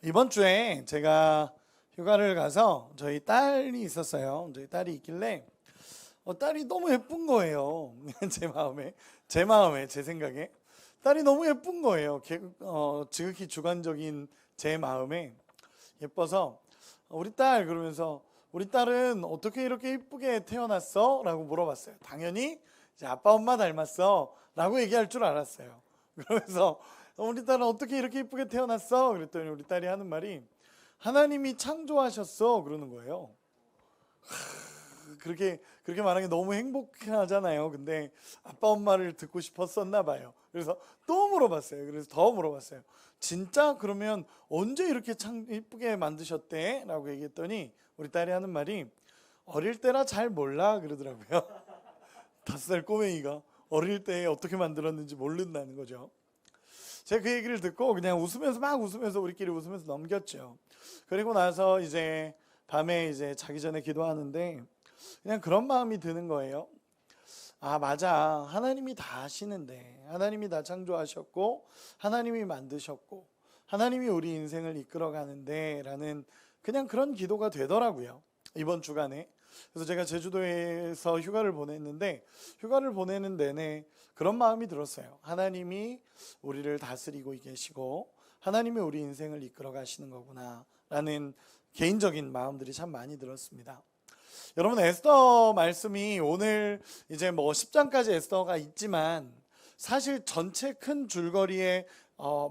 이번 주에 제가 휴가를 가서 저희 딸이 있었어요. 저희 딸이 있길래 딸이 너무 예쁜 거예요. 제 생각에 딸이 너무 예쁜 거예요. 지극히 주관적인 제 마음에 예뻐서 우리 딸 그러면서 우리 딸은 어떻게 이렇게 예쁘게 태어났어? 라고 물어봤어요. 당연히 이제 아빠 엄마 닮았어 라고 얘기할 줄 알았어요. 그러면서 우리 딸은 어떻게 이렇게 예쁘게 태어났어? 그랬더니 우리 딸이 하는 말이 하나님이 창조하셨어 그러는 거예요. 그렇게 말하는 게 너무 행복하잖아요. 근데 아빠 엄마를 듣고 싶었었나 봐요. 그래서 또 물어봤어요. 그래서 더 물어봤어요. 진짜 그러면 언제 이렇게 참 이쁘게 만드셨대? 라고 얘기했더니 우리 딸이 하는 말이 어릴 때라 잘 몰라 그러더라고요. 5살 꼬맹이가 어릴 때 어떻게 만들었는지 모른다는 거죠. 제가 그 얘기를 듣고 그냥 웃으면서 우리끼리 웃으면서 넘겼죠. 그리고 나서 이제 밤에 이제 자기 전에 기도하는데 그냥 그런 마음이 드는 거예요. 아, 맞아. 하나님이 다 하시는데, 하나님이 다 창조하셨고, 하나님이 만드셨고, 하나님이 우리 인생을 이끌어 가는데, 라는 그냥 그런 기도가 되더라고요. 이번 주간에. 그래서 제가 제주도에서 휴가를 보냈는데, 휴가를 보내는 내내 그런 마음이 들었어요. 하나님이 우리를 다스리고 계시고, 하나님이 우리 인생을 이끌어 가시는 거구나, 라는 개인적인 마음들이 참 많이 들었습니다. 여러분, 에스더 말씀이 오늘 이제 10장까지 에스더가 있지만 사실 전체 큰 줄거리의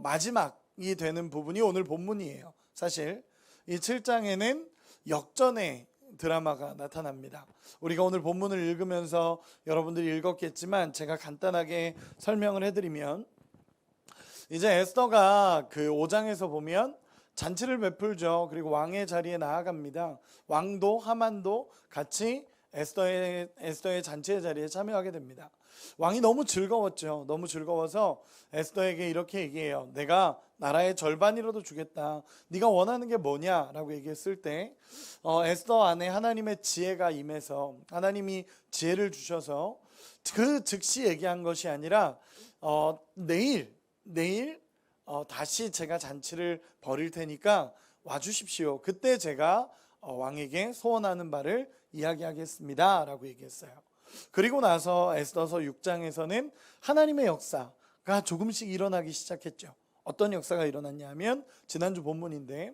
마지막이 되는 부분이 오늘 본문이에요. 사실 이 7장에는 역전의 드라마가 나타납니다. 우리가 오늘 본문을 읽으면서 여러분들이 읽었겠지만 제가 간단하게 설명을 해드리면 이제 에스더가 그 5장에서 보면 잔치를 베풀죠. 그리고 왕의 자리에 나아갑니다. 왕도 하만도 같이 에스더의 잔치의 자리에 참여하게 됩니다. 왕이 너무 즐거웠죠. 너무 즐거워서 에스더에게 이렇게 얘기해요. 내가 나라의 절반이라도 주겠다. 네가 원하는 게 뭐냐라고 얘기했을 때 에스더 안에 하나님의 지혜가 임해서 하나님이 지혜를 주셔서 그 즉시 얘기한 것이 아니라 내일 다시 제가 잔치를 벌일 테니까 와주십시오. 그때 제가 왕에게 소원하는 바를 이야기하겠습니다 라고 얘기했어요. 그리고 나서 에스더서 6장에서는 하나님의 역사가 조금씩 일어나기 시작했죠. 어떤 역사가 일어났냐 하면 지난주 본문인데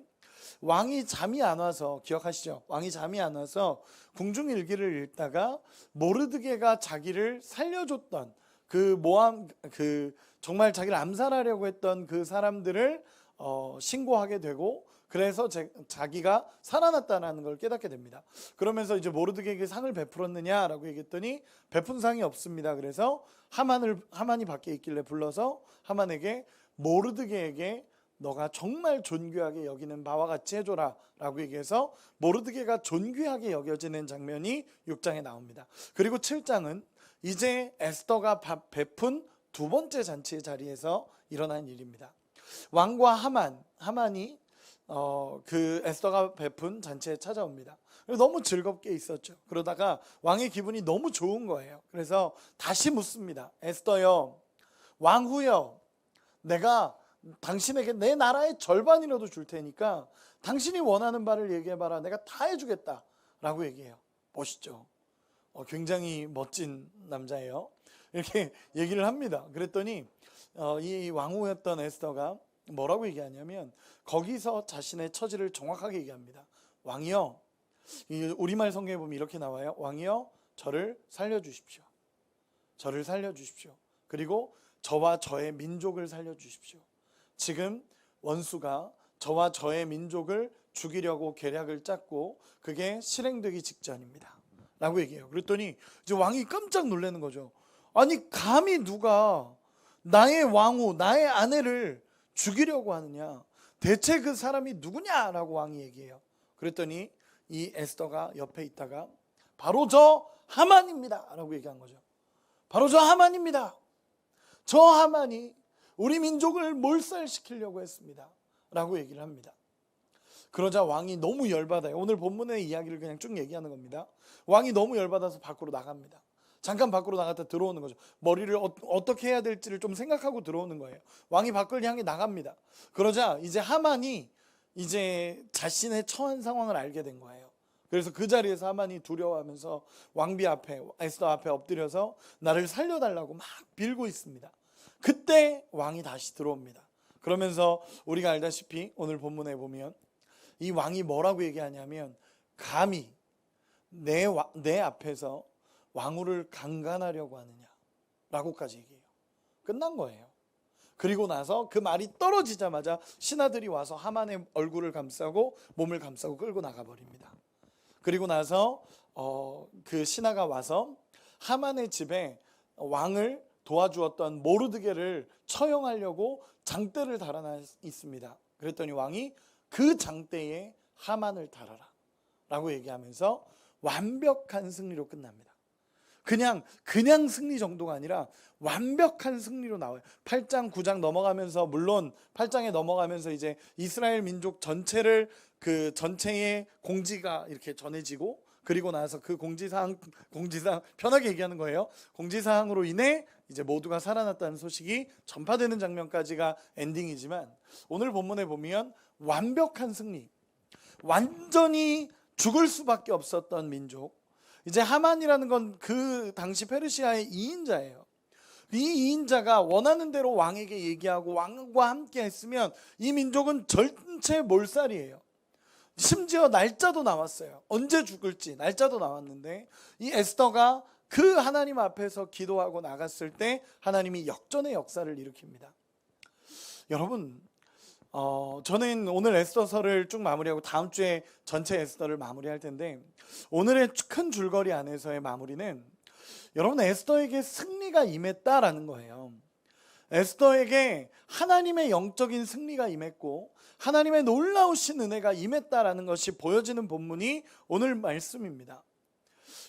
왕이 잠이 안 와서, 기억하시죠? 왕이 잠이 안 와서 궁중일기를 읽다가 모르드게가 자기를 살려줬던 정말 자기를 암살하려고 했던 그 사람들을 신고하게 되고, 그래서 자기가 살아났다는 걸 깨닫게 됩니다. 그러면서 이제 모르드게에게 상을 베풀었느냐라고 얘기했더니 베푼 상이 없습니다. 그래서 하만이 밖에 있길래 불러서 하만에게 모르드게에게 너가 정말 존귀하게 여기는 바와 같이 해줘라 라고 얘기해서 모르드게가 존귀하게 여겨지는 장면이 6장에 나옵니다. 그리고 7장은 이제 에스더가 베푼 두 번째 잔치의 자리에서 일어난 일입니다. 왕과 하만이 그 에스더가 베푼 잔치에 찾아옵니다. 너무 즐겁게 있었죠. 그러다가 왕의 기분이 너무 좋은 거예요. 그래서 다시 묻습니다. 에스더여, 왕후여, 내가 당신에게 내 나라의 절반이라도 줄 테니까 당신이 원하는 바를 얘기해봐라. 내가 다 해주겠다 라고 얘기해요. 멋있죠. 굉장히 멋진 남자예요. 이렇게 얘기를 합니다. 그랬더니 이 왕후였던 에스더가 뭐라고 얘기하냐면 거기서 자신의 처지를 정확하게 얘기합니다. 왕이여, 우리말 성경에 보면 이렇게 나와요. 왕이여, 저를 살려주십시오. 저를 살려주십시오. 그리고 저와 저의 민족을 살려주십시오. 지금 원수가 저와 저의 민족을 죽이려고 계략을 짰고 그게 실행되기 직전입니다 라고 얘기해요. 그랬더니 이제 왕이 깜짝 놀라는 거죠. 아니, 감히 누가 나의 왕후, 나의 아내를 죽이려고 하느냐? 대체 그 사람이 누구냐라고 왕이 얘기해요. 그랬더니 이 에스더가 옆에 있다가 바로 저 하만입니다 라고 얘기한 거죠. 바로 저 하만입니다. 저 하만이 우리 민족을 몰살시키려고 했습니다 라고 얘기를 합니다. 그러자 왕이 너무 열받아요. 오늘 본문의 이야기를 그냥 쭉 얘기하는 겁니다. 왕이 너무 열받아서 밖으로 나갑니다. 잠깐 밖으로 나갔다 들어오는 거죠. 머리를 어떻게 해야 될지를 좀 생각하고 들어오는 거예요. 왕이 밖을 향해 나갑니다. 그러자 이제 하만이 이제 자신의 처한 상황을 알게 된 거예요. 그래서 그 자리에서 하만이 두려워하면서 왕비 앞에, 에스더 앞에 엎드려서 나를 살려달라고 막 빌고 있습니다. 그때 왕이 다시 들어옵니다. 그러면서 우리가 알다시피 오늘 본문에 보면 이 왕이 뭐라고 얘기하냐면, 감히 내 앞에서 왕후를 강간하려고 하느냐 라고까지 얘기해요. 끝난 거예요. 그리고 나서 그 말이 떨어지자마자 신하들이 와서 하만의 얼굴을 감싸고 몸을 감싸고 끌고 나가버립니다. 그리고 나서 그 신하가 와서 하만의 집에 왕을 도와주었던 모르드게를 처형하려고 장대를 달아나 있습니다. 그랬더니 왕이 그 장대에 하만을 달아라 라고 얘기하면서 완벽한 승리로 끝납니다. 그냥 승리 정도가 아니라 완벽한 승리로 나와요. 8장 9장 넘어가면서, 물론 8장에 넘어가면서 이제 이스라엘 민족 전체를, 그 전체의 공지가 이렇게 전해지고, 그리고 나서 그 공지사항 편하게 얘기하는 거예요. 공지사항으로 인해 이제 모두가 살아났다는 소식이 전파되는 장면까지가 엔딩이지만, 오늘 본문에 보면 완벽한 승리, 완전히 죽을 수밖에 없었던 민족, 이제 하만이라는 건 그 당시 페르시아의 2인자예요. 이 2인자가 원하는 대로 왕에게 얘기하고 왕과 함께 했으면 이 민족은 전체 몰살이에요. 심지어 날짜도 나왔어요. 언제 죽을지 날짜도 나왔는데, 이 에스더가 그 하나님 앞에서 기도하고 나갔을 때 하나님이 역전의 역사를 일으킵니다. 여러분, 저는 오늘 에스더서를 쭉 마무리하고 다음 주에 전체 에스더를 마무리할 텐데, 오늘의 큰 줄거리 안에서의 마무리는 여러분, 에스더에게 승리가 임했다라는 거예요. 에스더에게 하나님의 영적인 승리가 임했고 하나님의 놀라우신 은혜가 임했다라는 것이 보여지는 본문이 오늘 말씀입니다.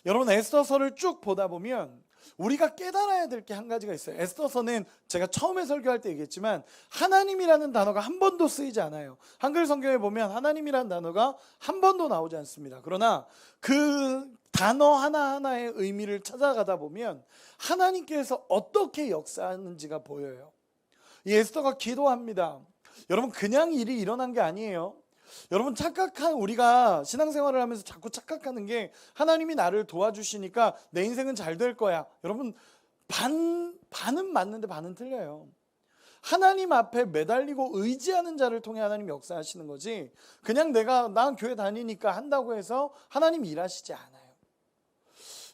여러분, 에스더서를 쭉 보다 보면 우리가 깨달아야 될 게 한 가지가 있어요. 에스더서는 제가 처음에 설교할 때 얘기했지만 하나님이라는 단어가 한 번도 쓰이지 않아요. 한글 성경에 보면 하나님이라는 단어가 한 번도 나오지 않습니다. 그러나 그 단어 하나하나의 의미를 찾아가다 보면 하나님께서 어떻게 역사하는지가 보여요. 이 에스더가 기도합니다. 여러분, 그냥 일이 일어난 게 아니에요. 여러분, 우리가 신앙생활을 하면서 자꾸 착각하는 게 하나님이 나를 도와주시니까 내 인생은 잘 될 거야. 여러분, 반은 맞는데 반은 틀려요. 하나님 앞에 매달리고 의지하는 자를 통해 하나님 역사하시는 거지, 그냥 난 교회 다니니까 한다고 해서 하나님 일하시지 않아요.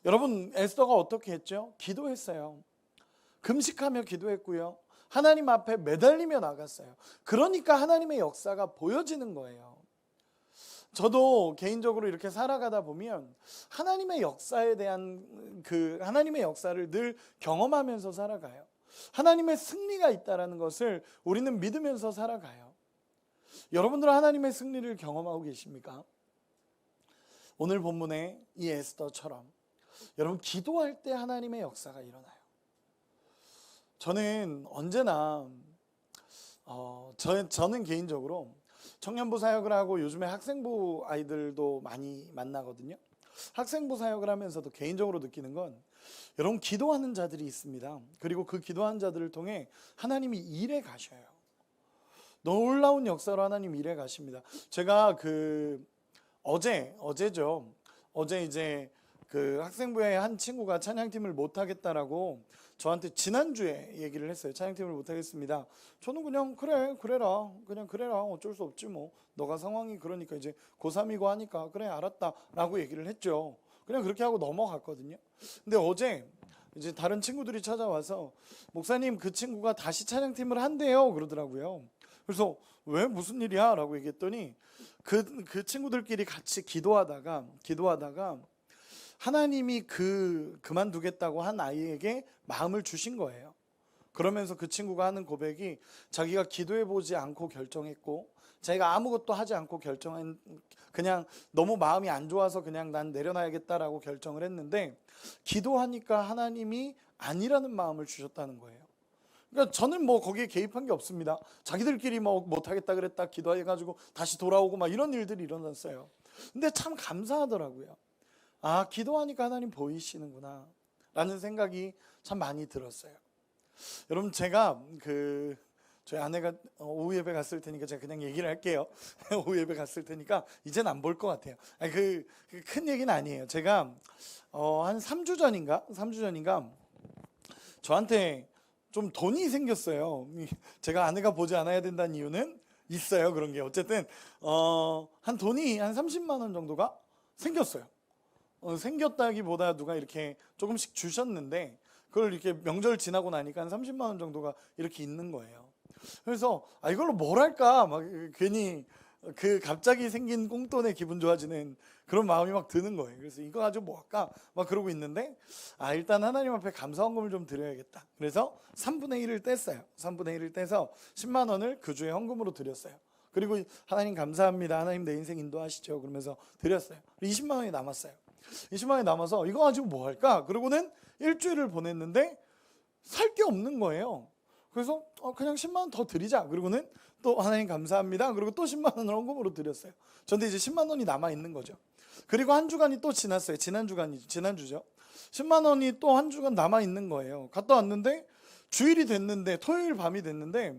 여러분, 에스더가 어떻게 했죠? 기도했어요. 금식하며 기도했고요. 하나님 앞에 매달리며 나갔어요. 그러니까 하나님의 역사가 보여지는 거예요. 저도 개인적으로 이렇게 살아가다 보면 하나님의 역사에 대한 하나님의 역사를 늘 경험하면서 살아가요. 하나님의 승리가 있다는 것을 우리는 믿으면서 살아가요. 여러분들은 하나님의 승리를 경험하고 계십니까? 오늘 본문의 이 에스더처럼 여러분, 기도할 때 하나님의 역사가 일어나요. 저는 언제나 저는 개인적으로 청년부 사역을 하고 요즘에 학생부 아이들도 많이 만나거든요. 학생부 사역을 하면서도 개인적으로 느끼는 건, 여러분, 기도하는 자들이 있습니다. 그리고 그 기도하는 자들을 통해 하나님이 일해 가셔요. 놀라운 역사로 하나님 일해 가십니다. 제가 어제죠. 어제 이제 그 학생부의 한 친구가 찬양팀을 못 하겠다라고 저한테 지난주에 얘기를 했어요. 찬양팀을 못 하겠습니다. 저는 그냥 그래라 어쩔 수 없지 뭐, 너가 상황이 그러니까 이제 고3이고 하니까 그래 알았다 라고 얘기를 했죠. 그냥 그렇게 하고 넘어갔거든요. 근데 어제 이제 다른 친구들이 찾아와서, 목사님, 그 친구가 다시 찬양팀을 한대요 그러더라고요. 그래서 왜, 무슨 일이야 라고 얘기했더니 그 친구들끼리 같이 기도하다가 하나님이 그만두겠다고 한 아이에게 마음을 주신 거예요. 그러면서 그 친구가 하는 고백이, 자기가 기도해보지 않고 결정했고, 자기가 아무것도 하지 않고 그냥 너무 마음이 안 좋아서 그냥 난 내려놔야겠다라고 결정을 했는데, 기도하니까 하나님이 아니라는 마음을 주셨다는 거예요. 그러니까 저는 뭐 거기에 개입한 게 없습니다. 자기들끼리 뭐 못하겠다 그랬다 기도해가지고 다시 돌아오고 막 이런 일들이 일어났어요. 근데 참 감사하더라고요. 아, 기도하니까 하나님 보이시는구나 라는 생각이 참 많이 들었어요. 여러분, 제가 저희 아내가 오후 예배 갔을 테니까 제가 그냥 얘기를 할게요. 오후 예배 갔을 테니까 이젠 안 볼 것 같아요. 아니, 큰 얘기는 아니에요. 제가 한 3주 전인가 저한테 좀 돈이 생겼어요. 제가 아내가 보지 않아야 된다는 이유는 있어요. 그런 게 어쨌든 돈이 한 30만 원 정도가 생겼어요. 생겼다기보다 누가 이렇게 조금씩 주셨는데 그걸 이렇게 명절 지나고 나니까 한 30만 원 정도가 이렇게 있는 거예요. 그래서 이걸로 뭘 할까 막 괜히 그 갑자기 생긴 꽁돈에 기분 좋아지는 그런 마음이 막 드는 거예요. 그래서 이거 가지고 뭐 할까 막 그러고 있는데 일단 하나님 앞에 감사헌금을 좀 드려야겠다. 그래서 3분의 1을 뗐어요. 3분의 1을 떼서 10만 원을 그 주에 헌금으로 드렸어요. 그리고 하나님 감사합니다. 하나님 내 인생 인도하시죠. 그러면서 드렸어요. 20만 원이 남았어요. 20만 원이 남아서 이거 가지고 뭐 할까? 그러고는 일주일을 보냈는데 살 게 없는 거예요. 그래서 그냥 10만 원 더 드리자. 그리고는 또 하나님 감사합니다. 그리고 또 10만 원을 헌금으로 드렸어요. 그런데 이제 10만 원이 남아 있는 거죠. 그리고 한 주간이 또 지났어요. 지난주죠. 10만 원이 또 한 주간 남아 있는 거예요. 갔다 왔는데 주일이 됐는데 토요일 밤이 됐는데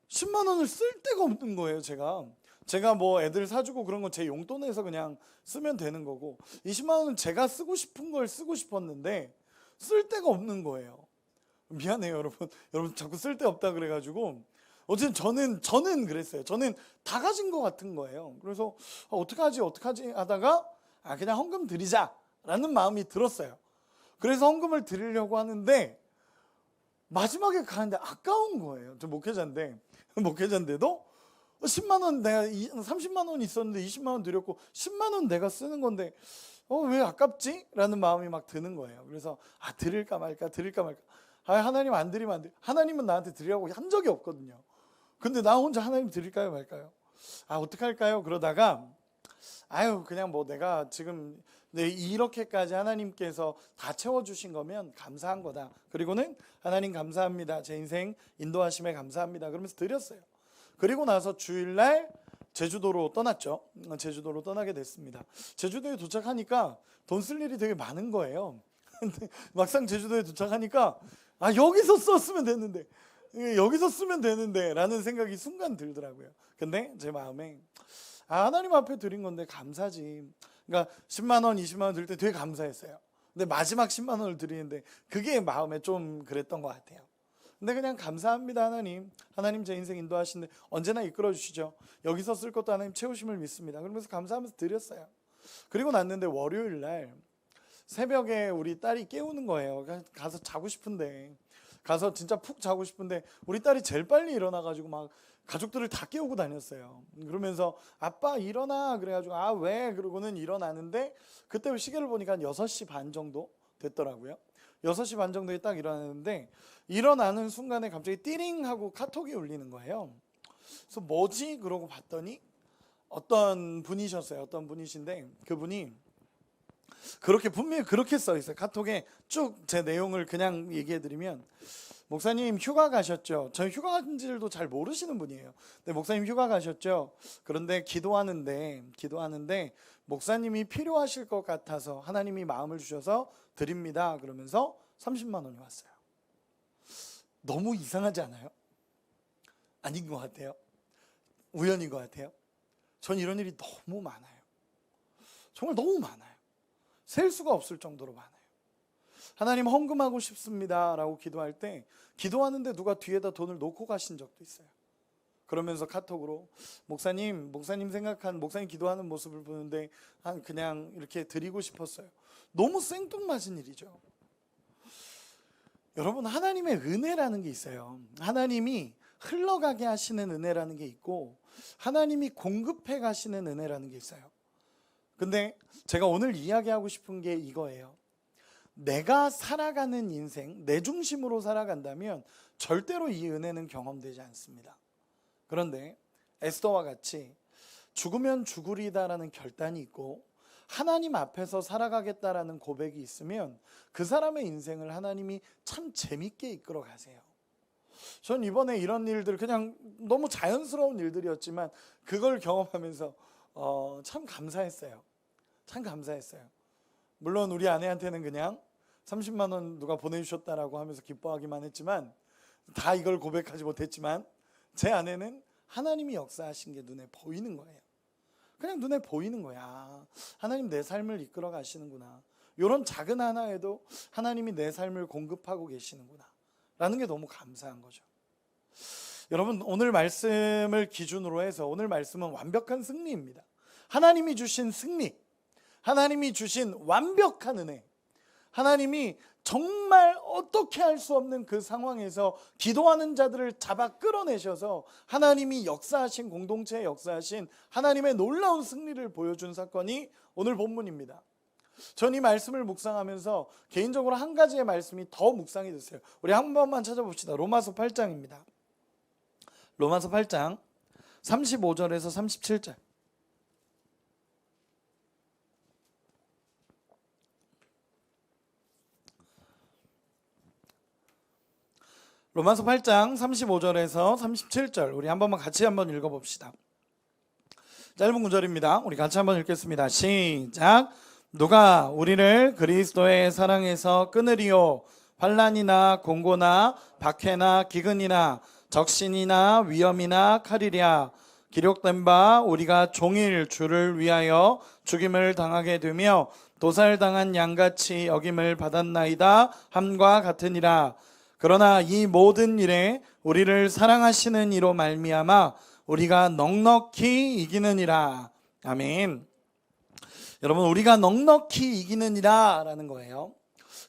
10만 원을 쓸 데가 없는 거예요. 제가 뭐 애들 사주고 그런 건 제 용돈에서 그냥 쓰면 되는 거고 20만 원은 제가 쓰고 싶은 걸 쓰고 싶었는데 쓸 데가 없는 거예요. 미안해요, 여러분. 여러분 자꾸 쓸 데 없다 그래가지고 어쨌든 저는 그랬어요. 저는 다 가진 것 같은 거예요. 그래서 어떡하지 하다가 그냥 헌금 드리자라는 마음이 들었어요. 그래서 헌금을 드리려고 하는데 마지막에 가는데 아까운 거예요. 저 목회자인데도 10만 원 내가 30만 원 있었는데 20만 원 드렸고 10만 원 내가 쓰는 건데 왜 아깝지? 라는 마음이 막 드는 거예요. 그래서 드릴까 말까. 하나님 안 드리면 안 돼. 하나님은 나한테 드리라고 한 적이 없거든요. 근데 나 혼자 하나님 드릴까요 말까요? 어떡할까요? 그러다가 그냥 뭐 내가 지금 이렇게까지 하나님께서 다 채워주신 거면 감사한 거다. 그리고는 하나님 감사합니다. 제 인생 인도하심에 감사합니다. 그러면서 드렸어요. 그리고 나서 주일날 제주도로 떠났죠. 제주도로 떠나게 됐습니다. 제주도에 도착하니까 돈 쓸 일이 되게 많은 거예요. 근데 막상 제주도에 도착하니까 여기서 썼으면 되는데 라는 생각이 순간 들더라고요. 근데 제 마음에 하나님 앞에 드린 건데 감사지. 그러니까 10만 원, 20만 원 드릴 때 되게 감사했어요. 근데 마지막 10만 원을 드리는데 그게 마음에 좀 그랬던 것 같아요. 근데 그냥 감사합니다. 하나님 제 인생 인도하시는데 언제나 이끌어 주시죠. 여기서 쓸 것도 하나님 채우심을 믿습니다. 그러면서 감사하면서 드렸어요. 그리고 났는데 월요일 날 새벽에 우리 딸이 깨우는 거예요. 가서 자고 싶은데 가서 진짜 푹 자고 싶은데 우리 딸이 제일 빨리 일어나가지고 막 가족들을 다 깨우고 다녔어요. 그러면서 아빠 일어나 그래가지고 왜? 그러고는 일어나는데 그때 시계를 보니까 한 6시 반 정도 됐더라고요. 6시 반 정도에 딱 일어나는데 일어나는 순간에 갑자기 띠링 하고 카톡이 울리는 거예요. 그래서 뭐지? 그러고 봤더니 어떤 분이셨어요. 어떤 분이신데 그분이 분명히 그렇게 써 있어요. 카톡에 쭉 제 내용을 그냥 얘기해 드리면 목사님 휴가 가셨죠? 저희 휴가 간 줄도 잘 모르시는 분이에요. 근데 목사님 휴가 가셨죠? 그런데 기도하는데 목사님이 필요하실 것 같아서 하나님이 마음을 주셔서 드립니다. 그러면서 30만 원이 왔어요. 너무 이상하지 않아요? 아닌 것 같아요. 우연인 것 같아요. 전 이런 일이 너무 많아요. 정말 너무 많아요. 셀 수가 없을 정도로 많아요. 하나님 헌금하고 싶습니다 라고 기도할 때 기도하는데 누가 뒤에다 돈을 놓고 가신 적도 있어요. 그러면서 카톡으로 목사님 생각한 목사님 기도하는 모습을 보는데 그냥 이렇게 드리고 싶었어요. 너무 생뚱맞은 일이죠. 여러분 하나님의 은혜라는 게 있어요. 하나님이 흘러가게 하시는 은혜라는 게 있고 하나님이 공급해 가시는 은혜라는 게 있어요. 근데 제가 오늘 이야기하고 싶은 게 이거예요. 내가 살아가는 인생, 내 중심으로 살아간다면 절대로 이 은혜는 경험되지 않습니다. 그런데 에스더와 같이 죽으면 죽으리다라는 결단이 있고 하나님 앞에서 살아가겠다라는 고백이 있으면 그 사람의 인생을 하나님이 참 재밌게 이끌어 가세요. 전 이번에 이런 일들 그냥 너무 자연스러운 일들이었지만 그걸 경험하면서 참 감사했어요. 물론 우리 아내한테는 그냥 30만 원 누가 보내주셨다라고 하면서 기뻐하기만 했지만 다 이걸 고백하지 못했지만 제 안에는 하나님이 역사하신 게 눈에 보이는 거예요. 그냥 눈에 보이는 거야. 하나님 내 삶을 이끌어 가시는구나. 이런 작은 하나에도 하나님이 내 삶을 공급하고 계시는구나 라는 게 너무 감사한 거죠. 여러분, 오늘 말씀을 기준으로 해서 오늘 말씀은 완벽한 승리입니다. 하나님이 주신 승리, 하나님이 주신 완벽한 은혜, 하나님이 정말 어떻게 할 수 없는 그 상황에서 기도하는 자들을 잡아 끌어내셔서 하나님이 역사하신, 공동체에 역사하신 하나님의 놀라운 승리를 보여준 사건이 오늘 본문입니다. 전 이 말씀을 묵상하면서 개인적으로 한 가지의 말씀이 더 묵상이 됐어요. 우리 한 번만 찾아봅시다. 로마서 8장입니다. 로마서 8장 35절에서 37절. 로마서 8장 35절에서 37절 우리 한 번만 같이 한번 읽어봅시다. 짧은 구절입니다. 우리 같이 한번 읽겠습니다. 시작. 누가 우리를 그리스도의 사랑에서 끊으리요? 환난이나 공고나 박해나 기근이나 적신이나 위험이나 칼이랴. 기록된 바 우리가 종일 주를 위하여 죽임을 당하게 되며 도살당한 양같이 여김을 받았나이다 함과 같으니라. 그러나 이 모든 일에 우리를 사랑하시는 이로 말미암아 우리가 넉넉히 이기느니라. 아멘. 여러분, 우리가 넉넉히 이기느니라 라는 거예요.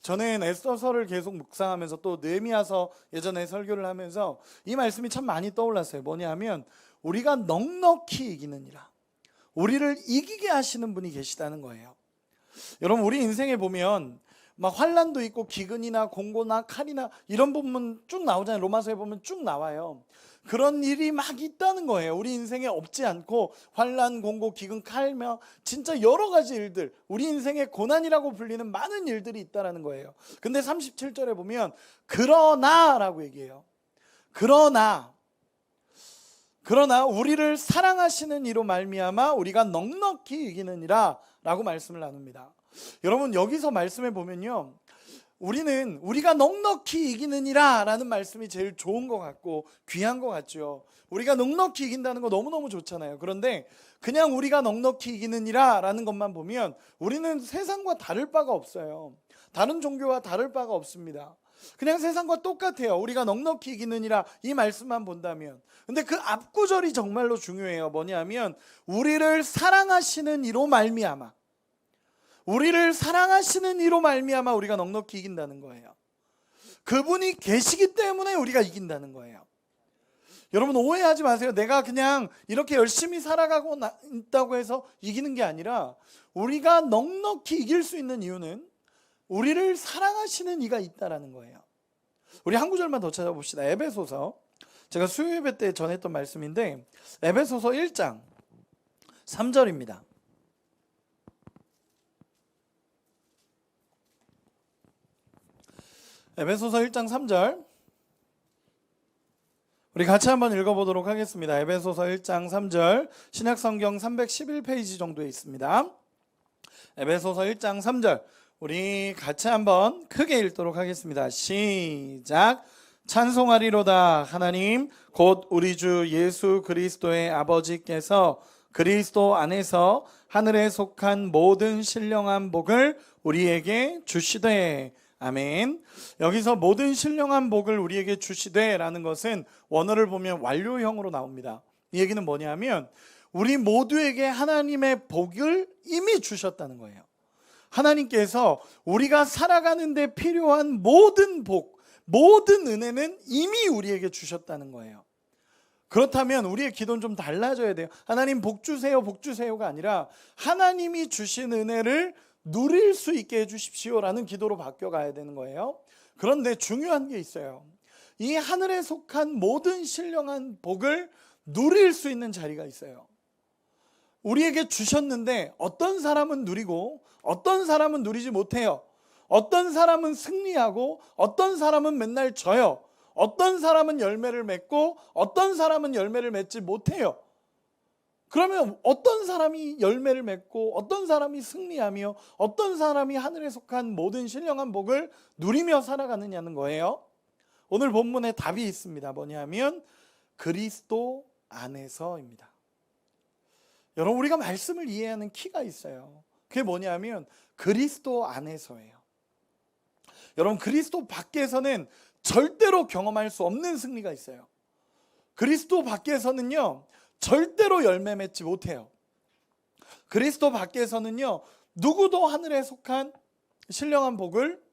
저는 에스더서를 계속 묵상하면서 또 느헤미야서 예전에 설교를 하면서 이 말씀이 참 많이 떠올랐어요. 뭐냐면 우리가 넉넉히 이기느니라. 우리를 이기게 하시는 분이 계시다는 거예요. 여러분, 우리 인생에 보면 막 환난도 있고 기근이나 공고나 칼이나 이런 부분 쭉 나오잖아요. 로마서에 보면 쭉 나와요. 그런 일이 막 있다는 거예요. 우리 인생에 없지 않고 환난, 공고, 기근, 칼며 진짜 여러 가지 일들, 우리 인생의 고난이라고 불리는 많은 일들이 있다는 거예요. 근데 37절에 보면 그러나라고 얘기해요. 그러나 우리를 사랑하시는 이로 말미암아 우리가 넉넉히 이기느니라 라고 말씀을 나눕니다. 여러분, 여기서 말씀해 보면요, 우리가 넉넉히 이기느니라 라는 말씀이 제일 좋은 것 같고 귀한 것 같죠. 우리가 넉넉히 이긴다는 거 너무너무 좋잖아요. 그런데 그냥 우리가 넉넉히 이기느니라 라는 것만 보면 우리는 세상과 다를 바가 없어요. 다른 종교와 다를 바가 없습니다. 그냥 세상과 똑같아요. 우리가 넉넉히 이기느니라 이 말씀만 본다면. 근데 그 앞구절이 정말로 중요해요. 뭐냐면 우리를 사랑하시는 이로 말미암아, 우리를 사랑하시는 이로 말미암아 우리가 넉넉히 이긴다는 거예요. 그분이 계시기 때문에 우리가 이긴다는 거예요. 여러분, 오해하지 마세요. 내가 그냥 이렇게 열심히 살아가고 있다고 해서 이기는 게 아니라 우리가 넉넉히 이길 수 있는 이유는 우리를 사랑하시는 이가 있다라는 거예요. 우리 한 구절만 더 찾아봅시다. 에베소서, 제가 수요 예배 때 전했던 말씀인데 에베소서 1장 3절입니다. 에베소서 1장 3절 우리 같이 한번 읽어보도록 하겠습니다. 에베소서 1장 3절 신약성경 311페이지 정도에 있습니다. 에베소서 1장 3절 우리 같이 한번 크게 읽도록 하겠습니다. 시작. 찬송하리로다 하나님 곧 우리 주 예수 그리스도의 아버지께서 그리스도 안에서 하늘에 속한 모든 신령한 복을 우리에게 주시되. 아멘. 여기서 모든 신령한 복을 우리에게 주시되 라는 것은 원어를 보면 완료형으로 나옵니다. 이 얘기는 뭐냐면 우리 모두에게 하나님의 복을 이미 주셨다는 거예요. 하나님께서 우리가 살아가는 데 필요한 모든 복, 모든 은혜는 이미 우리에게 주셨다는 거예요. 그렇다면 우리의 기도는 좀 달라져야 돼요. 하나님 복 주세요, 복 주세요가 아니라 하나님이 주신 은혜를 누릴 수 있게 해주십시오라는 기도로 바뀌어가야 되는 거예요. 그런데 중요한 게 있어요. 이 하늘에 속한 모든 신령한 복을 누릴 수 있는 자리가 있어요. 우리에게 주셨는데 어떤 사람은 누리고 어떤 사람은 누리지 못해요. 어떤 사람은 승리하고 어떤 사람은 맨날 져요. 어떤 사람은 열매를 맺고 어떤 사람은 열매를 맺지 못해요. 그러면 어떤 사람이 열매를 맺고 어떤 사람이 승리하며 어떤 사람이 하늘에 속한 모든 신령한 복을 누리며 살아가느냐는 거예요. 오늘 본문에 답이 있습니다. 뭐냐면 그리스도 안에서입니다. 여러분, 우리가 말씀을 이해하는 키가 있어요. 그게 뭐냐면 그리스도 안에서예요. 여러분, 그리스도 밖에서는 절대로 경험할 수 없는 승리가 있어요. 그리스도 밖에서는요, 절대로 열매 맺지 못해요. 그리스도 밖에서는요, 누구도 하늘에 속한 신령한 복을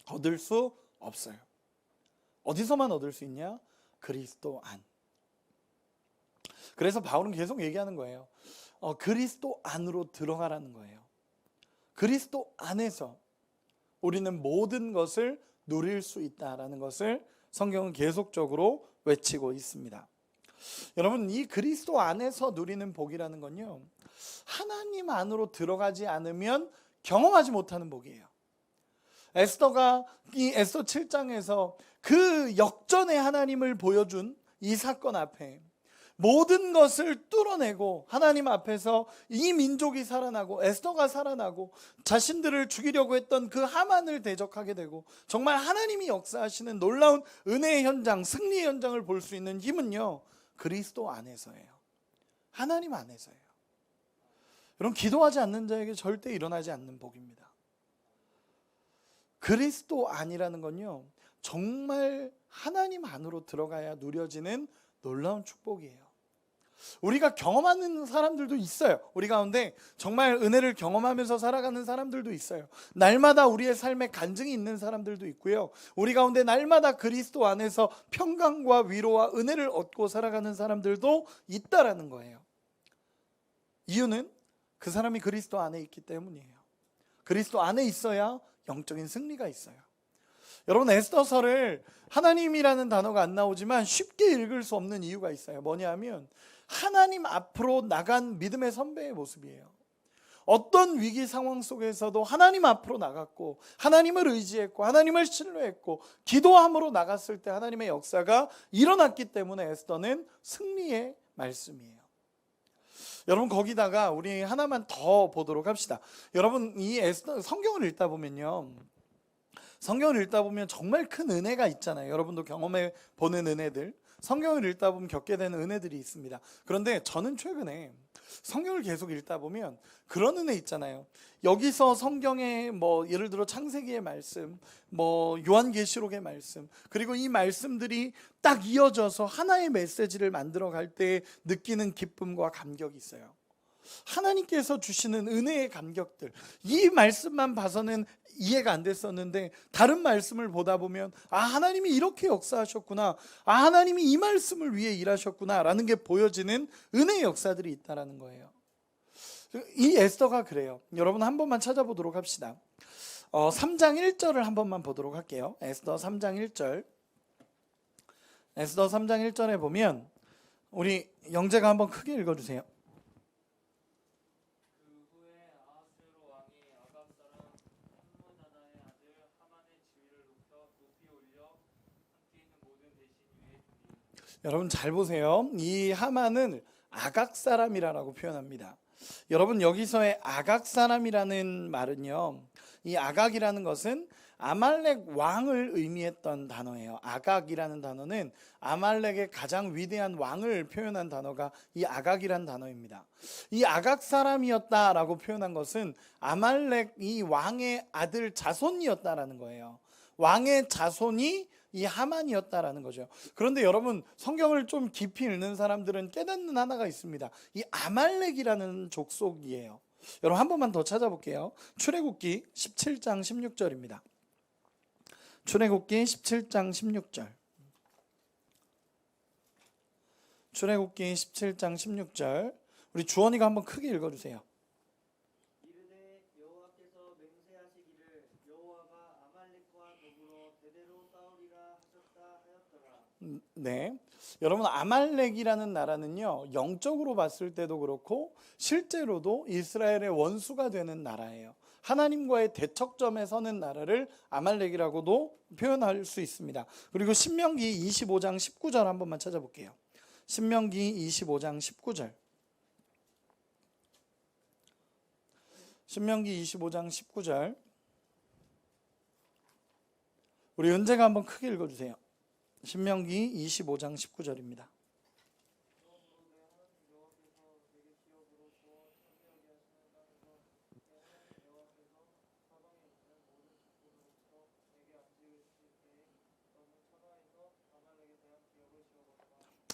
얻을 수 없어요. 어디서만 얻을 수 있냐? 그리스도 안. 그래서 바울은 계속 얘기하는 거예요. 그리스도 안으로 들어가라는 거예요. 그리스도 안에서 우리는 모든 것을 누릴 수 있다라는 것을 성경은 계속적으로 외치고 있습니다. 여러분, 이 그리스도 안에서 누리는 복이라는 건요, 하나님 안으로 들어가지 않으면 경험하지 못하는 복이에요. 에스더가 이 에스더 7장에서 그 역전의 하나님을 보여준 이 사건 앞에 모든 것을 뚫어내고 하나님 앞에서 이 민족이 살아나고 에스더가 살아나고 자신들을 죽이려고 했던 그 하만을 대적하게 되고 정말 하나님이 역사하시는 놀라운 은혜의 현장, 승리의 현장을 볼 수 있는 힘은요, 그리스도 안에서예요. 하나님 안에서예요. 여러분, 기도하지 않는 자에게 절대 일어나지 않는 복입니다. 그리스도 안이라는 건요, 정말 하나님 안으로 들어가야 누려지는 놀라운 축복이에요. 우리가 경험하는 사람들도 있어요. 우리 가운데 정말 은혜를 경험하면서 살아가는 사람들도 있어요. 날마다 우리의 삶에 간증이 있는 사람들도 있고요. 우리 가운데 날마다 그리스도 안에서 평강과 위로와 은혜를 얻고 살아가는 사람들도 있다라는 거예요. 이유는 그 사람이 그리스도 안에 있기 때문이에요. 그리스도 안에 있어야 영적인 승리가 있어요. 여러분, 에스더서를 하나님이라는 단어가 안 나오지만 쉽게 읽을 수 없는 이유가 있어요. 뭐냐면 하나님 앞으로 나간 믿음의 선배의 모습이에요. 어떤 위기 상황 속에서도 하나님 앞으로 나갔고 하나님을 의지했고 하나님을 신뢰했고 기도함으로 나갔을 때 하나님의 역사가 일어났기 때문에 에스더는 승리의 말씀이에요. 여러분, 거기다가 우리 하나만 더 보도록 합시다. 여러분, 이 에스더 성경을 읽다 보면요, 성경을 읽다 보면 정말 큰 은혜가 있잖아요. 여러분도 경험해 보는 은혜들, 성경을 읽다 보면 겪게 되는 은혜들이 있습니다. 그런데 저는 최근에 성경을 계속 읽다 보면 그런 은혜 있잖아요. 여기서 성경에 예를 들어 창세기의 말씀, 요한계시록의 말씀, 그리고 이 말씀들이 딱 이어져서 하나의 메시지를 만들어 갈 때 느끼는 기쁨과 감격이 있어요. 하나님께서 주시는 은혜의 감격들, 이 말씀만 봐서는 이해가 안 됐었는데 다른 말씀을 보다 보면 하나님이 이렇게 역사하셨구나, 하나님이 이 말씀을 위해 일하셨구나 라는 게 보여지는 은혜의 역사들이 있다는 거예요. 이 에스더가 그래요. 여러분, 한 번만 찾아보도록 합시다. 3장 1절을 한 번만 보도록 할게요. 에스더 3장 1절. 에스더 3장 1절에 보면 우리 영재가 한번 크게 읽어주세요. 여러분, 잘 보세요. 이 하만은 아각 사람이라고 표현합니다. 여러분, 여기서의 아각 사람이라는 말은요, 이 아각이라는 것은 아말렉 왕을 의미했던 단어예요. 아각이라는 단어는 아말렉의 가장 위대한 왕을 표현한 단어가 이 아각이라는 단어입니다. 이 아각 사람이었다라고 표현한 것은 아말렉 이 왕의 아들 자손이었다라는 거예요. 왕의 자손이 이 하만이었다라는 거죠. 그런데 여러분, 성경을 좀 깊이 읽는 사람들은 깨닫는 하나가 있습니다. 이 아말렉이라는 족속이에요. 여러분, 한 번만 더 찾아볼게요. 출애굽기 17장 16절입니다. 출애굽기 17장 16절. 출애굽기 17장 16절. 우리 주원이가 한번 크게 읽어주세요. 이르되 여호와께서 맹세하시기를 여호와가 아말렉과 더불어 대대로 싸우리라 하셨다 하였더라. 네, 여러분, 아말렉이라는 나라는요, 영적으로 봤을 때도 그렇고 실제로도 이스라엘의 원수가 되는 나라예요. 하나님과의 대척점에 서는 나라를 아말렉이라고도 표현할 수 있습니다. 그리고 신명기 25장 19절 한 번만 찾아볼게요. 신명기 25장 19절. 신명기 25장 19절. 우리 은재가 한번 크게 읽어주세요. 신명기 25장 19절입니다.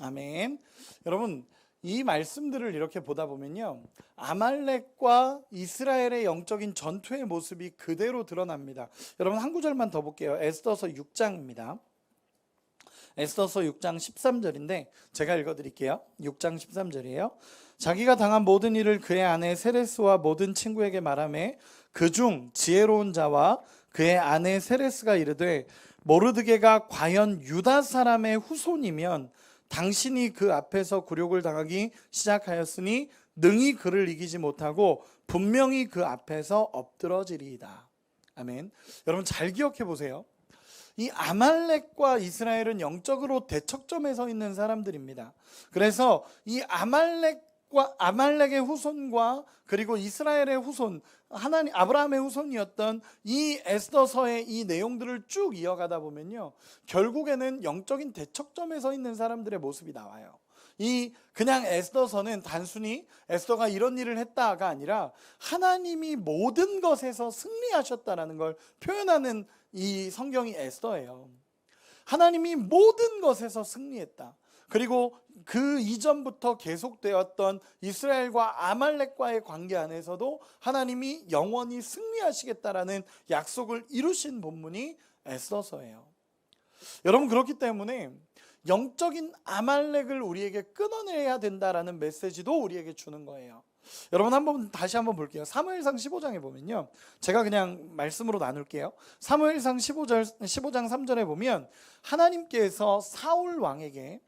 아멘. 여러분, 이 말씀들을 이렇게 보다 보면요, 아말렉과 이스라엘의 영적인 전투의 모습이 그대로 드러납니다. 여러분, 한 구절만 더 볼게요. 에스더서 6장입니다. 에스더서 6장 13절인데 제가 읽어드릴게요. 6장 13절이에요. 자기가 당한 모든 일을 그의 아내 세레스와 모든 친구에게 말하매 그중 지혜로운 자와 그의 아내 세레스가 이르되 모르드게가 과연 유다 사람의 후손이면 당신이 그 앞에서 굴욕을 당하기 시작하였으니 능히 그를 이기지 못하고 분명히 그 앞에서 엎드러지리이다. 아멘. 여러분 잘 기억해 보세요. 이 아말렉과 이스라엘은 영적으로 대척점에 서 있는 사람들입니다. 그래서 이 아말렉의 후손과 그리고 이스라엘의 후손, 하나님 아브라함의 후손이었던 이 에스더서의 이 내용들을 쭉 이어가다 보면요, 결국에는 영적인 대척점에 서 있는 사람들의 모습이 나와요. 이 그냥 에스더서는 단순히 에스더가 이런 일을 했다가 아니라 하나님이 모든 것에서 승리하셨다라는 걸 표현하는 이 성경이 에스더예요. 하나님이 모든 것에서 승리했다. 그리고 그 이전부터 계속되었던 이스라엘과 아말렉과의 관계 안에서도 하나님이 영원히 승리하시겠다라는 약속을 이루신 본문이 에스더서예요. 여러분, 그렇기 때문에 영적인 아말렉을 우리에게 끊어내야 된다라는 메시지도 우리에게 주는 거예요. 여러분 다시 한번 볼게요. 사무엘상 15장에 보면요, 제가 그냥 말씀으로 나눌게요. 사무엘상 15장 3절에 보면 하나님께서 사울 왕에게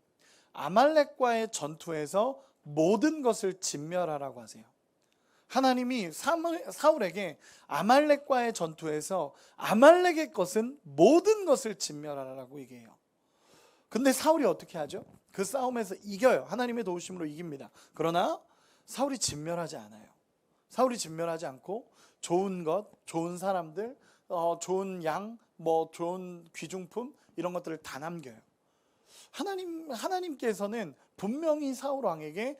아말렉과의 전투에서 모든 것을 진멸하라고 하세요. 하나님이 사울에게 아말렉과의 전투에서 아말렉의 것은 모든 것을 진멸하라고 얘기해요. 근데 사울이 어떻게 하죠? 그 싸움에서 이겨요. 하나님의 도우심으로 이깁니다. 그러나 사울이 진멸하지 않아요. 사울이 진멸하지 않고 좋은 것, 좋은 사람들, 좋은 양, 좋은 귀중품 이런 것들을 다 남겨요. 하나님께서는 분명히 사울 왕에게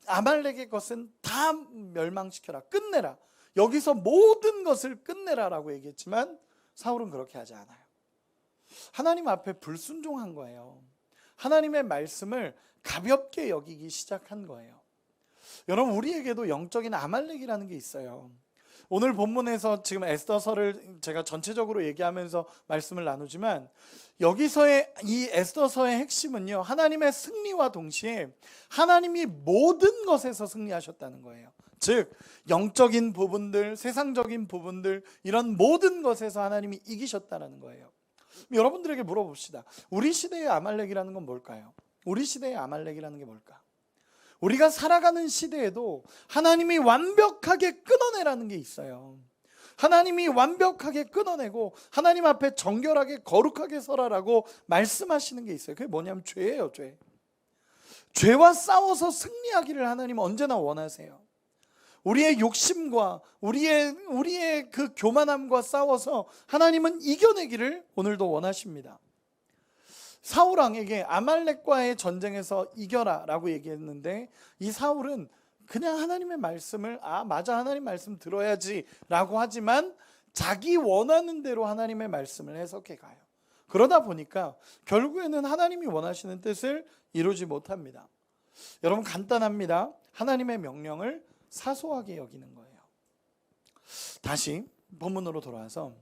아말렉의 것은 다 멸망시켜라, 끝내라, 여기서 모든 것을 끝내라라고 얘기했지만 사울은 그렇게 하지 않아요. 하나님 앞에 불순종한 거예요. 하나님의 말씀을 가볍게 여기기 시작한 거예요. 여러분, 우리에게도 영적인 아말렉이라는 게 있어요. 오늘 본문에서 지금 에스더서를 제가 전체적으로 얘기하면서 말씀을 나누지만 여기서의 이 에스더서의 핵심은요, 하나님의 승리와 동시에 하나님이 모든 것에서 승리하셨다는 거예요. 즉 영적인 부분들, 세상적인 부분들, 이런 모든 것에서 하나님이 이기셨다는 거예요. 여러분들에게 물어봅시다. 우리 시대의 아말렉이라는 건 뭘까요? 우리 시대의 아말렉이라는 게 뭘까? 우리가 살아가는 시대에도 하나님이 완벽하게 끊어내라는 게 있어요. 하나님이 완벽하게 끊어내고 하나님 앞에 정결하게 거룩하게 서라라고 말씀하시는 게 있어요. 그게 뭐냐면 죄예요. 죄. 죄와 싸워서 승리하기를 하나님은 언제나 원하세요. 우리의 욕심과 우리의 그 교만함과 싸워서 하나님은 이겨내기를 오늘도 원하십니다. 사울 왕에게 아말렉과의 전쟁에서 이겨라 라고 얘기했는데 이 사울은 그냥 하나님의 말씀을 맞아, 하나님 말씀 들어야지 라고 하지만 자기 원하는 대로 하나님의 말씀을 해석해 가요. 그러다 보니까 결국에는 하나님이 원하시는 뜻을 이루지 못합니다. 여러분, 간단합니다. 하나님의 명령을 사소하게 여기는 거예요. 다시 본문으로 돌아와서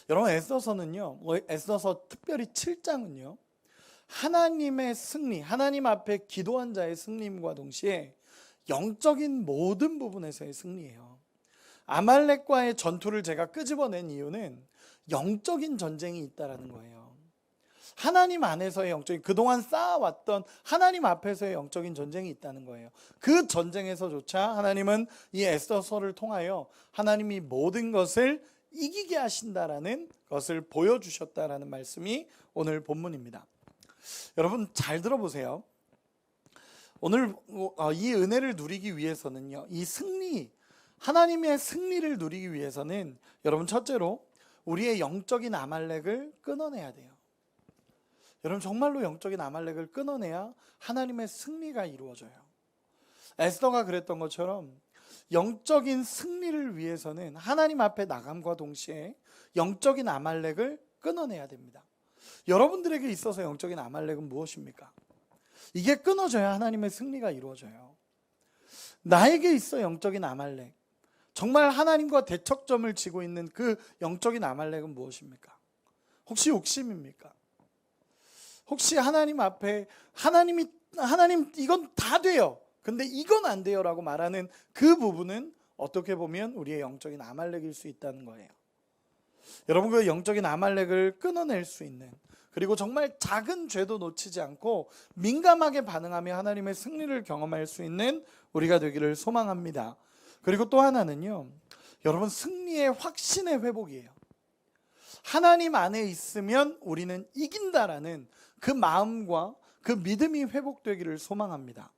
여러분, 에스더서 특별히 7장은요 하나님의 승리, 하나님 앞에 기도한 자의 승리임과 동시에 영적인 모든 부분에서의 승리예요. 아말렉과의 전투를 제가 끄집어낸 이유는 영적인 전쟁이 있다라는 거예요. 하나님 안에서의 영적인, 그동안 쌓아왔던 하나님 앞에서의 영적인 전쟁이 있다는 거예요. 그 전쟁에서조차 하나님은 이 에스더서를 통하여 하나님이 모든 것을 이기게 하신다라는 것을 보여주셨다라는 말씀이 오늘 본문입니다. 여러분 잘 들어보세요. 오늘 이 은혜를 누리기 위해서는요, 이 승리, 하나님의 승리를 누리기 위해서는 여러분 첫째로 우리의 영적인 아말렉을 끊어내야 돼요. 여러분, 정말로 영적인 아말렉을 끊어내야 하나님의 승리가 이루어져요. 에스더가 그랬던 것처럼 영적인 승리를 위해서는 하나님 앞에 나감과 동시에 영적인 아말렉을 끊어내야 됩니다. 여러분들에게 있어서 영적인 아말렉은 무엇입니까? 이게 끊어져야 하나님의 승리가 이루어져요. 나에게 있어 영적인 아말렉. 정말 하나님과 대척점을 지고 있는 그 영적인 아말렉은 무엇입니까? 혹시 욕심입니까? 혹시 하나님 앞에 하나님 이건 다 돼요. 근데 이건 안 돼요라고 말하는 그 부분은 어떻게 보면 우리의 영적인 아말렉일 수 있다는 거예요. 여러분, 그 영적인 아말렉을 끊어낼 수 있는, 그리고 정말 작은 죄도 놓치지 않고 민감하게 반응하며 하나님의 승리를 경험할 수 있는 우리가 되기를 소망합니다. 그리고 또 하나는요, 여러분, 승리의 확신의 회복이에요. 하나님 안에 있으면 우리는 이긴다라는 그 마음과 그 믿음이 회복되기를 소망합니다.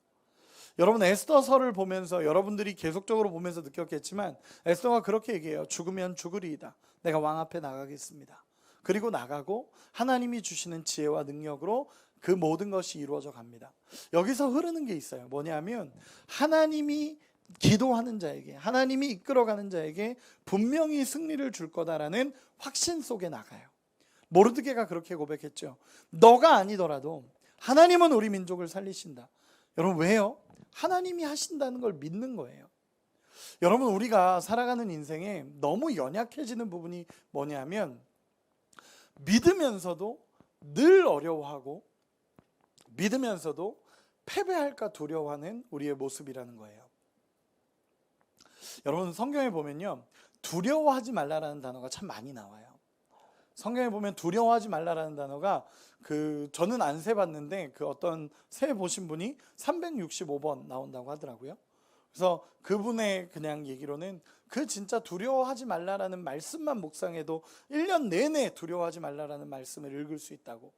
여러분, 에스더서를 보면서 여러분들이 계속적으로 보면서 느꼈겠지만 에스더가 그렇게 얘기해요. 죽으면 죽으리이다. 내가 왕 앞에 나가겠습니다. 그리고 나가고 하나님이 주시는 지혜와 능력으로 그 모든 것이 이루어져 갑니다. 여기서 흐르는 게 있어요. 뭐냐면 하나님이 기도하는 자에게, 하나님이 이끌어가는 자에게 분명히 승리를 줄 거다라는 확신 속에 나가요. 모르드게가 그렇게 고백했죠. 너가 아니더라도 하나님은 우리 민족을 살리신다. 여러분, 왜요? 하나님이 하신다는 걸 믿는 거예요. 여러분, 우리가 살아가는 인생에 너무 연약해지는 부분이 뭐냐면 믿으면서도 늘 어려워하고 믿으면서도 패배할까 두려워하는 우리의 모습이라는 거예요. 여러분, 성경에 보면요, 두려워하지 말라라는 단어가 참 많이 나와요. 성경에 보면 두려워하지 말라라는 단어가 저는 안 세봤는데 그 어떤 세 보신 분이 365번 나온다고 하더라고요. 그래서 그분의 그냥 얘기로는 그 진짜 두려워하지 말라라는 말씀만 묵상해도 1년 내내 두려워하지 말라라는 말씀을 읽을 수 있다고.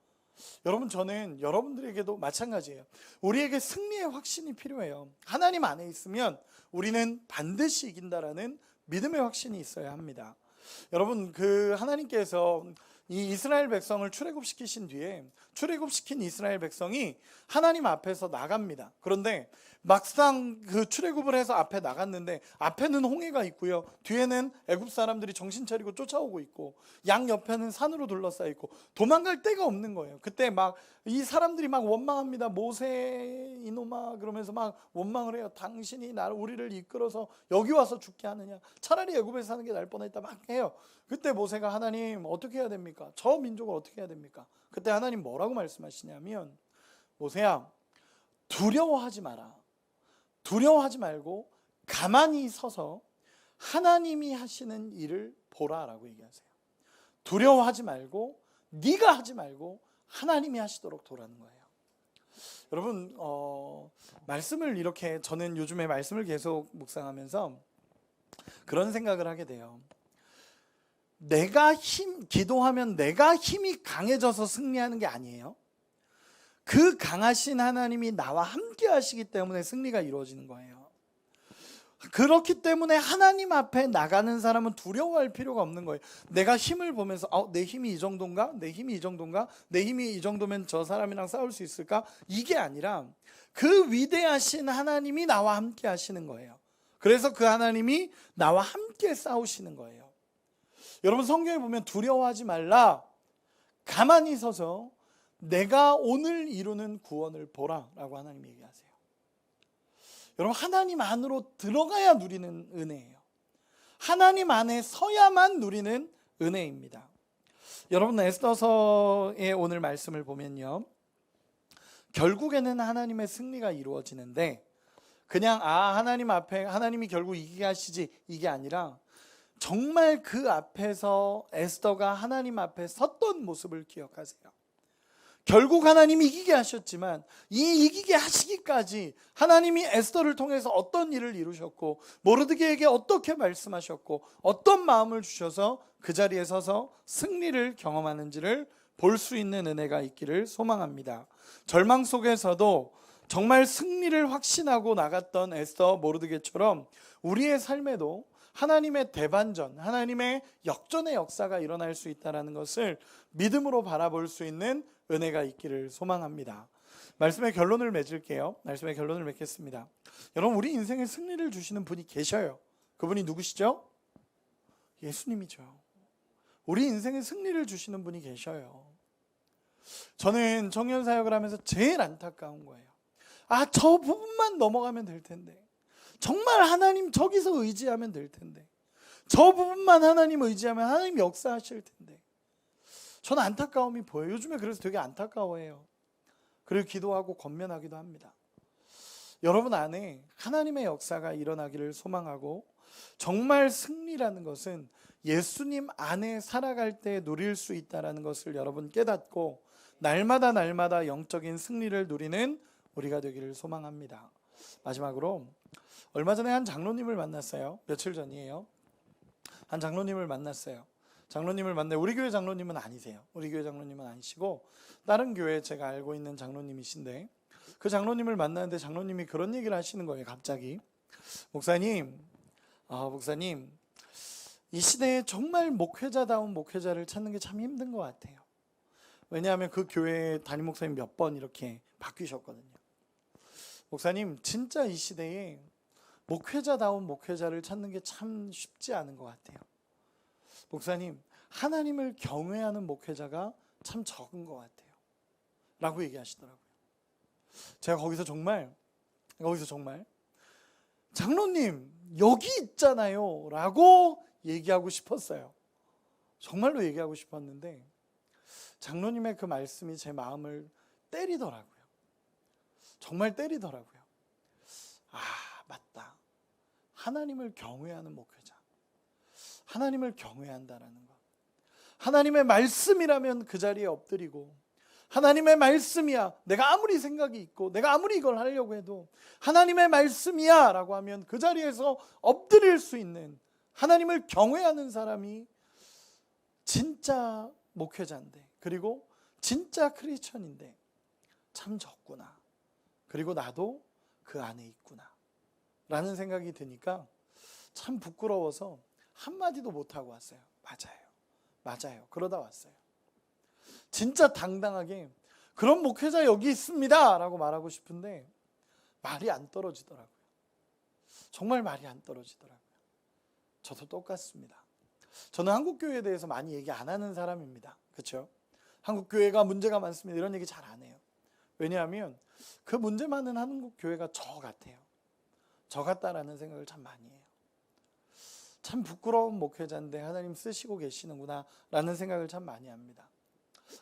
여러분, 저는 여러분들에게도 마찬가지예요. 우리에게 승리의 확신이 필요해요. 하나님 안에 있으면 우리는 반드시 이긴다라는 믿음의 확신이 있어야 합니다. 여러분, 하나님께서 이 이스라엘 백성을 출애굽시키신 뒤에 출애굽시킨 이스라엘 백성이 하나님 앞에서 나갑니다. 그런데 막상 출애굽을 해서 앞에 나갔는데 앞에는 홍해가 있고요, 뒤에는 애굽 사람들이 정신 차리고 쫓아오고 있고 양 옆에는 산으로 둘러싸여 있고 도망갈 데가 없는 거예요. 그때 막 이 사람들이 막 원망합니다. 모세 이놈아, 그러면서 막 원망을 해요. 당신이 우리를 이끌어서 여기 와서 죽게 하느냐, 차라리 애굽에 사는 게 나을 뻔했다 막 해요. 그때 모세가 하나님 어떻게 해야 됩니까? 저 민족을 어떻게 해야 됩니까? 그때 하나님 뭐라고 말씀하시냐면, 모세야, 두려워하지 마라. 두려워하지 말고 가만히 서서 하나님이 하시는 일을 보라라고 얘기하세요. 두려워하지 말고, 네가 하지 말고 하나님이 하시도록 도라는 거예요. 여러분, 말씀을 이렇게, 저는 요즘에 말씀을 계속 묵상하면서 그런 생각을 하게 돼요. 기도하면 내가 힘이 강해져서 승리하는 게 아니에요. 그 강하신 하나님이 나와 함께 하시기 때문에 승리가 이루어지는 거예요. 그렇기 때문에 하나님 앞에 나가는 사람은 두려워할 필요가 없는 거예요. 내가 힘을 보면서 내 힘이 이 정도인가? 내 힘이 이 정도인가? 내 힘이 이 정도면 저 사람이랑 싸울 수 있을까? 이게 아니라 그 위대하신 하나님이 나와 함께 하시는 거예요. 그래서 그 하나님이 나와 함께 싸우시는 거예요. 여러분, 성경에 보면 두려워하지 말라, 가만히 서서 내가 오늘 이루는 구원을 보라라고 하나님이 얘기하세요. 여러분, 하나님 안으로 들어가야 누리는 은혜예요. 하나님 안에 서야만 누리는 은혜입니다. 여러분, 에스더서의 오늘 말씀을 보면요, 결국에는 하나님의 승리가 이루어지는데 그냥 하나님 앞에 하나님이 결국 이기게 하시지, 이게 아니라 정말 그 앞에서 에스더가 하나님 앞에 섰던 모습을 기억하세요. 결국 하나님이 이기게 하셨지만 이 이기게 하시기까지 하나님이 에스더를 통해서 어떤 일을 이루셨고 모르드게에게 어떻게 말씀하셨고 어떤 마음을 주셔서 그 자리에 서서 승리를 경험하는지를 볼 수 있는 은혜가 있기를 소망합니다. 절망 속에서도 정말 승리를 확신하고 나갔던 에스더, 모르드게처럼 우리의 삶에도 하나님의 대반전, 하나님의 역전의 역사가 일어날 수 있다는 것을 믿음으로 바라볼 수 있는 은혜가 있기를 소망합니다. 말씀의 결론을 맺을게요. 말씀의 결론을 맺겠습니다. 여러분, 우리 인생에 승리를 주시는 분이 계셔요. 그분이 누구시죠? 예수님이죠. 우리 인생에 승리를 주시는 분이 계셔요. 저는 청년 사역을 하면서 제일 안타까운 거예요. 저 부분만 넘어가면 될 텐데, 정말 하나님 저기서 의지하면 될 텐데, 저 부분만 하나님 의지하면 하나님 역사하실 텐데. 저는 안타까움이 보여요. 요즘에 그래서 되게 안타까워해요. 그리고 기도하고 권면하기도 합니다. 여러분 안에 하나님의 역사가 일어나기를 소망하고, 정말 승리라는 것은 예수님 안에 살아갈 때 누릴 수 있다는 것을 여러분 깨닫고 날마다 날마다 영적인 승리를 누리는 우리가 되기를 소망합니다. 마지막으로 얼마 전에 한 장로님을 만났어요. 며칠 전이에요. 한 장로님을 만났어요. 장로님을 만나, 우리 교회 장로님은 아니세요. 우리 교회 장로님은 아니시고 다른 교회 제가 알고 있는 장로님이신데, 그 장로님을 만나는데 장로님이 그런 얘기를 하시는 거예요. 갑자기 목사님, 이 시대에 정말 목회자다운 목회자를 찾는 게 참 힘든 것 같아요. 왜냐하면 그 교회 담임 목사님 몇 번 이렇게 바뀌셨거든요. 목사님, 진짜 이 시대에 목회자다운 목회자를 찾는 게 참 쉽지 않은 것 같아요. 목사님, 하나님을 경외하는 목회자가 참 적은 것 같아요 라고 얘기하시더라고요. 제가 거기서 정말 장로님 여기 있잖아요 라고 얘기하고 싶었어요. 정말로 얘기하고 싶었는데 장로님의 그 말씀이 제 마음을 때리더라고요. 정말 때리더라고요. 맞다. 하나님을 경외하는 목회자, 하나님을 경외한다라는 것, 하나님의 말씀이라면 그 자리에 엎드리고, 하나님의 말씀이야, 내가 아무리 생각이 있고 내가 아무리 이걸 하려고 해도 하나님의 말씀이야 라고 하면 그 자리에서 엎드릴 수 있는 하나님을 경외하는 사람이 진짜 목회자인데, 그리고 진짜 크리스천인데 참 적구나, 그리고 나도 그 안에 있구나 라는 생각이 드니까 참 부끄러워서 한마디도 못하고 왔어요. 맞아요. 그러다 왔어요. 진짜 당당하게 그런 목회자 여기 있습니다 라고 말하고 싶은데 말이 안 떨어지더라고요. 정말 말이 안 떨어지더라고요. 저도 똑같습니다. 저는 한국교회에 대해서 많이 얘기 안 하는 사람입니다. 그렇죠? 한국교회가 문제가 많습니다 이런 얘기 잘 안 해요. 왜냐하면 그 문제 많은 한국교회가 저 같아요. 저 같다라는 생각을 참 많이 해요. 참 부끄러운 목회자인데 하나님 쓰시고 계시는구나 라는 생각을 참 많이 합니다.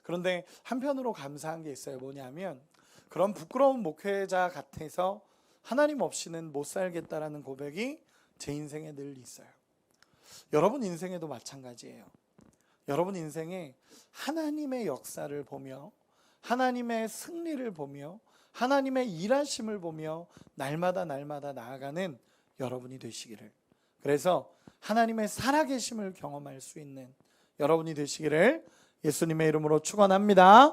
그런데 한편으로 감사한 게 있어요. 뭐냐면 그런 부끄러운 목회자 같아서 하나님 없이는 못 살겠다라는 고백이 제 인생에 늘 있어요. 여러분 인생에도 마찬가지예요. 여러분 인생에 하나님의 역사를 보며, 하나님의 승리를 보며, 하나님의 일하심을 보며 날마다 나아가는 여러분이 되시기를, 그래서 하나님의 살아계심을 경험할 수 있는 여러분이 되시기를 예수님의 이름으로 축원합니다.